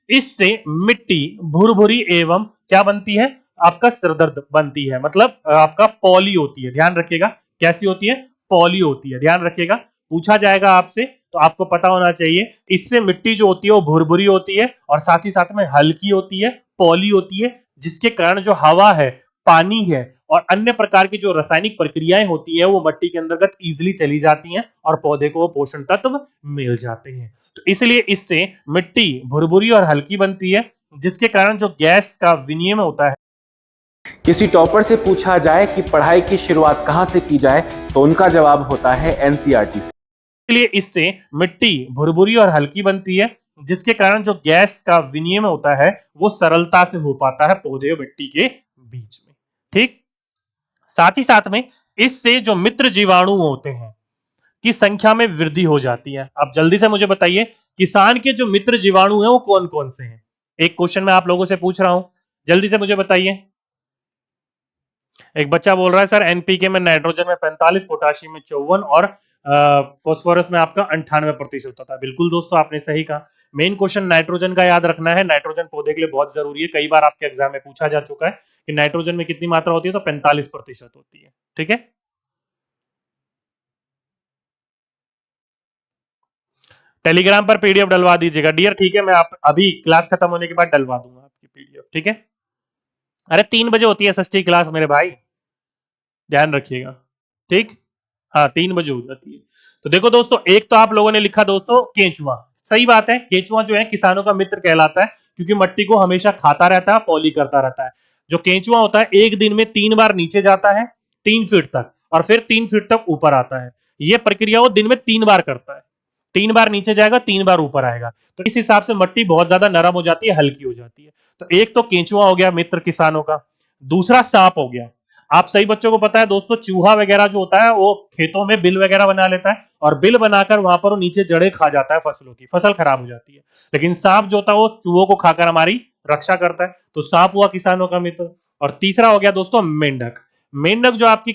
इससे मिट्टी भुरभुरी एवं क्या बनती है, आपका सिरदर्द बनती है, मतलब आपका पॉली होती है। ध्यान रखिएगा कैसी होती है, पॉली होती है, ध्यान रखिएगा। पूछा जाएगा आपसे तो आपको पता होना चाहिए, इससे मिट्टी जो होती है वो भुरभुरी होती है और साथ ही साथ में हल्की होती है, पॉली होती है, जिसके कारण जो हवा है, पानी है और अन्य प्रकार की जो रासायनिक प्रक्रियाएं होती है वो मिट्टी के अंतर्गत इजिली चली जाती हैं और पौधे को पोषण तत्व मिल जाते हैं। तो इसलिए इससे मिट्टी भुरभुरी और हल्की बनती है, जिसके कारण जो गैस का विनिमय होता है। किसी टॉपर से पूछा जाए कि पढ़ाई की शुरुआत कहां से की जाए तो उनका जवाब होता है एनसीईआरटी से। इसलिए इससे मिट्टी भुरभुरी और हल्की बनती है, जिसके कारण जो गैस का विनिमय होता है वो सरलता से हो पाता है पौधे और मिट्टी के बीच में। ठीक। साथ ही साथ में इससे जो मित्र जीवाणु होते हैं की संख्या में वृद्धि हो जाती है। आप जल्दी से मुझे बताइए, किसान के जो मित्र जीवाणु हैं वो कौन कौन से हैं? एक क्वेश्चन मैं आप लोगों से पूछ रहा हूं, जल्दी से मुझे बताइए। एक बच्चा बोल रहा है सर एनपीके में नाइट्रोजन में 45, पोटाशियम में 54 और फॉस्फोरस में आपका 98% होता था। बिल्कुल दोस्तों आपने सही कहा। मेन क्वेश्चन नाइट्रोजन का याद रखना है, नाइट्रोजन पौधे के लिए बहुत जरूरी है। कई बार आपके एग्जाम में पूछा जा चुका है कि नाइट्रोजन में कितनी मात्रा होती है, तो 45% होती है। ठीक है। टेलीग्राम पर पीडीएफ डलवा दीजिएगा डियर। ठीक है, मैं आप अभी क्लास खत्म होने के बाद डलवा दूंगा आपकी पीडीएफ। ठीक है। अरे 3 बजे होती है एसएसटी क्लास मेरे भाई, ध्यान रखिएगा। ठीक। हाँ 3 बजे हो जाती है। तो देखो दोस्तों, एक तो आप लोगों ने लिखा दोस्तों केंचुआ, सही बात है। केंचुआ जो है किसानों का मित्र कहलाता है क्योंकि मिट्टी को हमेशा खाता रहता है, पॉली करता रहता है। जो केंचुआ होता है एक दिन में 3 बार नीचे जाता है 3 फीट तक, और फिर 3 फीट तक ऊपर आता है। यह प्रक्रिया वो दिन में 3 बार करता है। 3 बार नीचे जाएगा, 3 बार ऊपर आएगा। तो इस हिसाब से मिट्टी बहुत ज्यादा नरम हो जाती है, हल्की हो जाती है। तो एक तो केंचुआ हो गया मित्र किसानों का, दूसरा सांप हो गया। आप सही बच्चों को पता है दोस्तों, चूहा वगैरह जो होता है वो खेतों में बिल वगैरह बना लेता है, और बिल बनाकर वहां पर वो नीचे जड़ें खा जाता है फसलों की, फसल खराब हो जाती है। लेकिन सांप जो होता है वो चूहों को खाकर हमारी रक्षा करता है। तो सांप हुआ किसानों का मित्र। और तीसरा हो गया दोस्तों मेंढक। मेंढक जो आपकी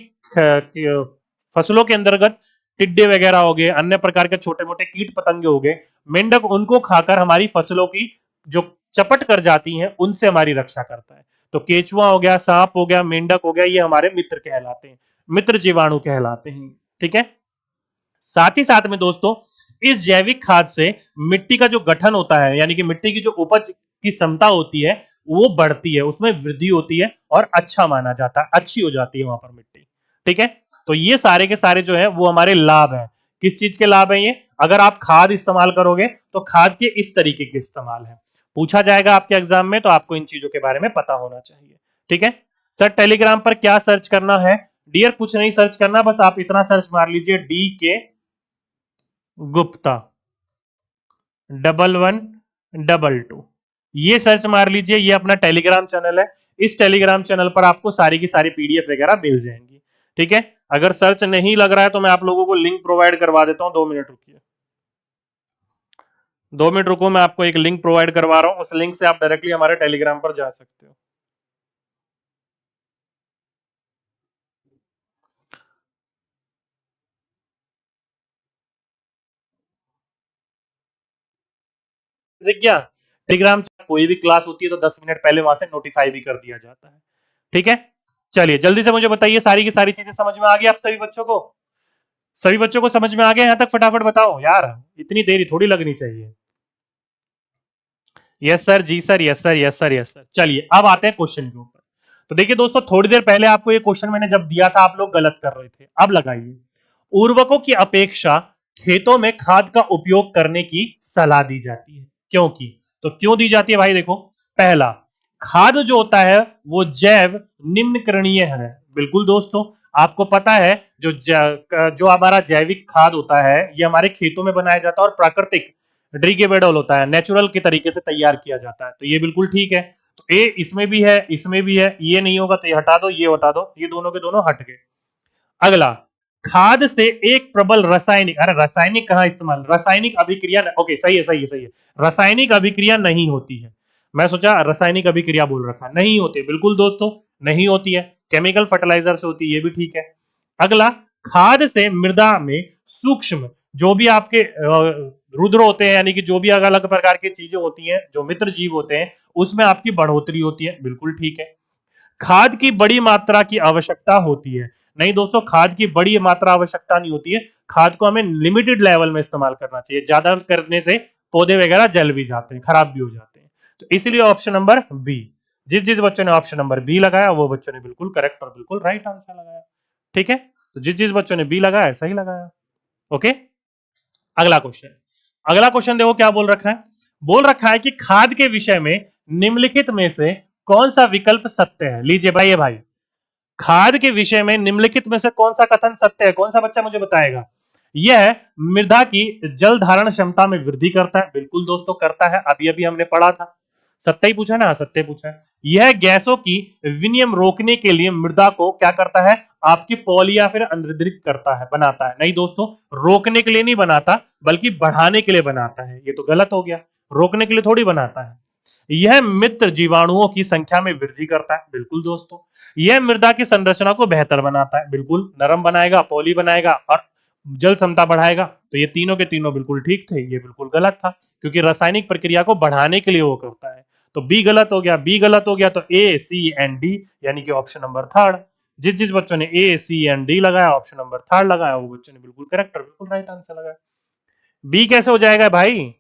फसलों के अंतर्गत टिड्डे वगैरह हो गए, अन्य प्रकार के छोटे मोटे कीट पतंगे हो गए, मेंढक उनको खाकर हमारी फसलों की जो चपट कर जाती हैं उनसे हमारी रक्षा करता है। तो केचुआ हो गया, सांप हो गया, मेंढक हो गया, ये हमारे मित्र कहलाते हैं, मित्र जीवाणु कहलाते हैं। ठीक है। साथ ही साथ में दोस्तों इस जैविक खाद से मिट्टी का जो गठन होता है, यानी कि मिट्टी की जो उपज की क्षमता होती है वो बढ़ती है, उसमें वृद्धि होती है और अच्छा माना जाता है, अच्छी हो जाती है वहां पर मिट्टी। ठीक है। तो ये सारे के सारे जो है वो हमारे लाभ हैं। किस चीज के लाभ है ये? अगर आप खाद इस्तेमाल करोगे तो खाद के इस तरीके के इस्तेमाल है, पूछा जाएगा आपके एग्जाम में, तो आपको इन चीजों के बारे में पता होना चाहिए। ठीक है। सर टेलीग्राम पर क्या सर्च करना है? डियर कुछ नहीं सर्च करना, बस आप इतना सर्च मार लीजिए, डी के गुप्ता 1112, ये सर्च मार लीजिए। ये अपना टेलीग्राम चैनल है। इस टेलीग्राम चैनल पर आपको सारी की सारी पीडीएफ वगैरह मिल जाएंगी। ठीक है। अगर सर्च नहीं लग रहा है तो मैं आप लोगों को लिंक प्रोवाइड करवा देता हूं, 2 मिनट रुकिए, 2 मिनट रुको, मैं आपको एक लिंक प्रोवाइड करवा रहा हूं, उस लिंक से आप डायरेक्टली हमारे टेलीग्राम पर जा सकते हो। क्या टेलीग्राम कोई भी क्लास होती है तो 10 मिनट पहले वहां से नोटिफाई भी कर दिया जाता है। ठीक है। चलिए जल्दी से मुझे बताइए, सारी की सारी चीजें समझ में आ गई आप सभी बच्चों को? सभी बच्चों को समझ में आ गया यहां तक? फटाफट बताओ यार, इतनी देरी थोड़ी लगनी चाहिए। यस सर, जी sir, yes sir, yes sir, yes sir. चलिए अब आते हैं क्वेश्चन के ऊपर। तो देखिए दोस्तों, थोड़ी देर पहले आपको ये क्वेश्चन मैंने जब दिया था आप लोग गलत कर रहे थे। अब लगाइए, उर्वरकों की अपेक्षा खेतों में खाद का उपयोग करने की सलाह दी जाती है, क्योंकि? तो क्यों दी जाती है भाई? देखो, पहला, खाद जो होता है वो जैव निम्नकरणीय है। बिल्कुल दोस्तों, आपको पता है जो हमारा जैविक खाद होता है ये हमारे खेतों में बनाया जाता है और प्राकृतिक डिग्रेडेबल होता है, नेचुरल के तरीके से तैयार किया जाता है, तो ये बिल्कुल ठीक है। तो ए इसमें भी है, इसमें भी है, ये नहीं होगा तो ये हटा दो, ये हटा दो, ये दोनों के दोनों हट गए। अगला, खाद से एक प्रबल रासायनिक, अरे रासायनिक कहां इस्तेमाल, रासायनिक अभिक्रिया, ओके सही है, सही है, सही है, रासायनिक अभिक्रिया नहीं होती है। मैं सोचा रासायनिक अभिक्रिया बोल रखा, नहीं होती, बिल्कुल दोस्तों नहीं होती है, केमिकल फर्टिलाइजर से होती है, ये भी ठीक है। अगला, खाद से मृदा में सूक्ष्म जो भी आपके रुद्र होते हैं, यानी कि जो भी अलग अलग प्रकार की चीजें होती हैं, जो मित्र जीव होते हैं, उसमें आपकी बढ़ोतरी होती है, बिल्कुल ठीक है। खाद की बड़ी मात्रा की आवश्यकता होती है, नहीं दोस्तों, खाद की बड़ी मात्रा आवश्यकता नहीं होती है, खाद को हमें लिमिटेड लेवल में इस्तेमाल करना चाहिए, ज्यादा करने से पौधे वगैरह जल भी जाते हैं, खराब भी हो जाते हैं, तो इसलिए ऑप्शन नंबर बी। जिस जिस बच्चों ने ऑप्शन नंबर बी लगाया वो बच्चों ने बिल्कुल करेक्ट और बिल्कुल राइट आंसर लगाया, ठीक है। तो जिस जिस बच्चों ने बी लगाया सही लगाया, ओके। अगला क्वेश्चन, अगला क्वेश्चन देखो क्या बोल रखा है, बोल रखा है कि खाद के विषय में निम्नलिखित में से कौन सा विकल्प सत्य है। लीजिए भाई, ये भाई, खाद के विषय में निम्नलिखित में से कौन सा कथन सत्य है, कौन सा बच्चा मुझे बताएगा। यह मृदा की जल धारण क्षमता में वृद्धि करता है, बिल्कुल दोस्तों करता है, अभी अभी हमने पढ़ा था, सत्य ही पूछा ना, सत्य पूछा है। यह गैसों की विनिमय रोकने के लिए मृदा को क्या करता है, आपकी पॉली या फिर अंतरित करता है, बनाता है, नहीं दोस्तों, रोकने के लिए नहीं बनाता, बल्कि बढ़ाने के लिए बनाता है, ये तो गलत हो गया, रोकने के लिए थोड़ी बनाता है। यह मित्र जीवाणुओं की संख्या में वृद्धि करता है, बिल्कुल दोस्तों। यह मृदा की संरचना को बेहतर बनाता है, बिल्कुल, नरम बनाएगा, पॉली बनाएगा और जल क्षमता बढ़ाएगा, तो ये तीनों के तीनों बिल्कुल ठीक थे, ये बिल्कुल गलत था, क्योंकि रासायनिक प्रक्रिया को बढ़ाने के लिए वो करता है, तो बी गलत हो गया, बी गलत हो गया, तो ए सी एंड डी, यानी कि ऑप्शन नंबर थर्ड। जिस जिस बच्चों ने ए सी एंड डी लगाया, ऑप्शन नंबर थर्ड लगाया, वो बच्चों ने बिल्कुल करेक्ट और बिल्कुल राइट आंसर लगाया। बी कैसे हो जाएगा भाई,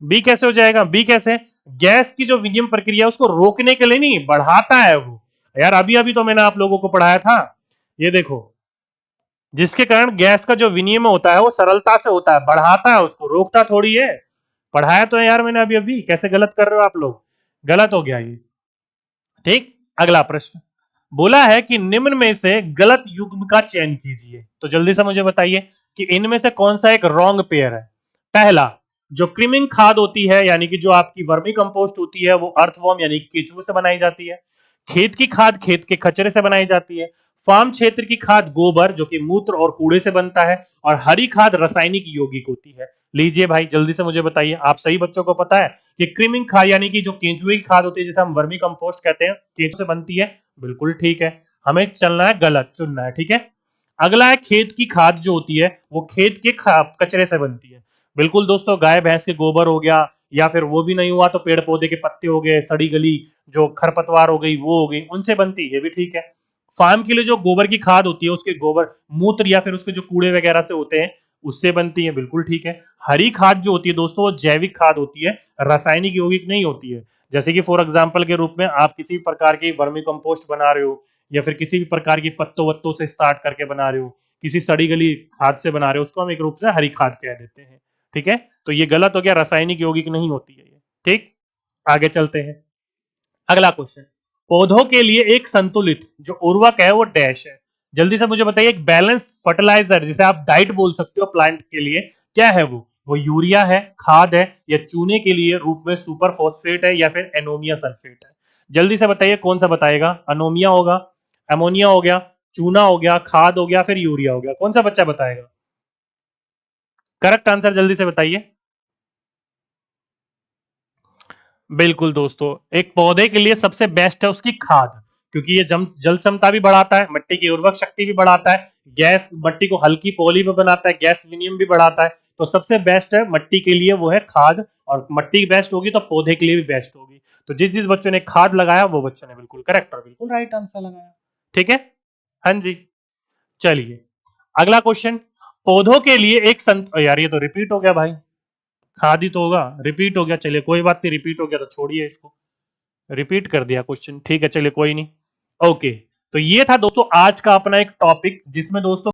बी कैसे हो जाएगा, बी कैसे, गैस की जो विनिमय प्रक्रिया उसको रोकने के लिए नहीं, बढ़ाता है वो, यार अभी अभी तो मैंने आप लोगों को पढ़ाया था, ये देखो, जिसके कारण गैस का जो विनिमय होता है वो सरलता से होता है, बढ़ाता है उसको, रोकता थोड़ी है, पढ़ाया तो है यार मैंने अभी अभी, कैसे गलत कर रहे हो आप लोग, गलत हो गया ये, ठीक। अगला प्रश्न, बोला है कि निम्न में से गलत युग्म का चयन कीजिए, तो जल्दी से मुझे बताइए कि इनमें से कौन सा एक रॉन्ग पेयर है। पहला, जो क्रीमिंग खाद होती है, यानी कि जो आपकी वर्मी कंपोस्ट होती है, वो अर्थवॉर्म यानी केचुए से बनाई जाती है। खेत की खाद खेत के कचरे से बनाई जाती है। फार्म क्षेत्र की खाद गोबर, जो कि मूत्र और कूड़े से बनता है। और हरी खाद रासायनिक यौगिक होती है। लीजिए भाई, जल्दी से मुझे बताइए, आप सही बच्चों को पता है कि क्रीमिंग खाद यानी कि जो केंचुए की खाद होती है, जिसे हम वर्मी कंपोस्ट कहते हैं, केंचुए से बनती है, बिल्कुल ठीक है, हमें चलना है गलत, चुनना है, ठीक है। अगला है खेत की खाद जो होती है वो खेत के कचरे से बनती है, बिल्कुल दोस्तों, गाय भैंस के गोबर हो गया, या फिर वो भी नहीं हुआ तो पेड़ पौधे के पत्ते हो गए, सड़ी गली जो खरपतवार हो गई वो हो गई, उनसे बनती है, ये भी ठीक है। फार्म के लिए जो गोबर की खाद होती है, उसके गोबर मूत्र या फिर उसके जो कूड़े वगैरह से होते हैं, उससे बनती है, बिल्कुल ठीक है। हरी खाद जो होती है दोस्तों, वो जैविक खाद होती है, रासायनिक यौगिक नहीं होती है। जैसे कि फॉर एग्जाम्पल के रूप में आप किसी प्रकार की वर्मी कंपोस्ट बना रहे हो, या फिर किसी भी प्रकार की पत्तों वत्तों से स्टार्ट करके बना रहे हो, किसी सड़ी गली खाद से बना रहे हो, उसको हम एक रूप से हरी खाद कह देते हैं, ठीक है। तो ये गलत हो गया, रासायनिक यौगिक नहीं होती है ये, ठीक। आगे चलते हैं, अगला क्वेश्चन, पौधों के लिए एक संतुलित जो उर्वरक है वो डैश है। जल्दी से मुझे बताइए, एक बैलेंस फर्टिलाइजर जिसे आप डाइट बोल सकते हो प्लांट के लिए, क्या है वो यूरिया है, खाद है, या चूने के लिए रूप में सुपर फॉस्फेट है, या फिर एनोमिया सल्फेट है। जल्दी से बताइए कौन सा बताएगा, अनोमिया होगा, अमोनिया हो गया, चूना हो गया, खाद हो गया, फिर यूरिया हो गया, कौन सा बच्चा बताएगा करेक्ट आंसर, जल्दी से बताइए। बिल्कुल दोस्तों, एक पौधे के लिए सबसे बेस्ट है उसकी खाद, क्योंकि ये जल क्षमता भी बढ़ाता है, मिट्टी की उर्वरक शक्ति भी बढ़ाता है, गैस मट्टी को हल्की पॉली में बनाता है, गैस विनिमय भी बढ़ाता है, तो सबसे बेस्ट है मट्टी के लिए वो है खाद, और मट्टी बेस्ट होगी तो पौधे के लिए भी बेस्ट होगी। तो जिस जिस बच्चों ने खाद लगाया वो बच्चों ने बिल्कुल करेक्ट और बिल्कुल राइट आंसर लगाया, ठीक है। हाँ जी, चलिए अगला क्वेश्चन, पौधों के लिए एक यार ये तो रिपीट हो गया भाई, खाद ही तो होगा, रिपीट हो गया, चलिए कोई बात नहीं, रिपीट हो गया तो छोड़िए इसको, रिपीट कर दिया क्वेश्चन, ठीक है, चलिए कोई नहीं, ओके। तो ये था दोस्तों आज का अपना एक टॉपिक, जिसमें दोस्तों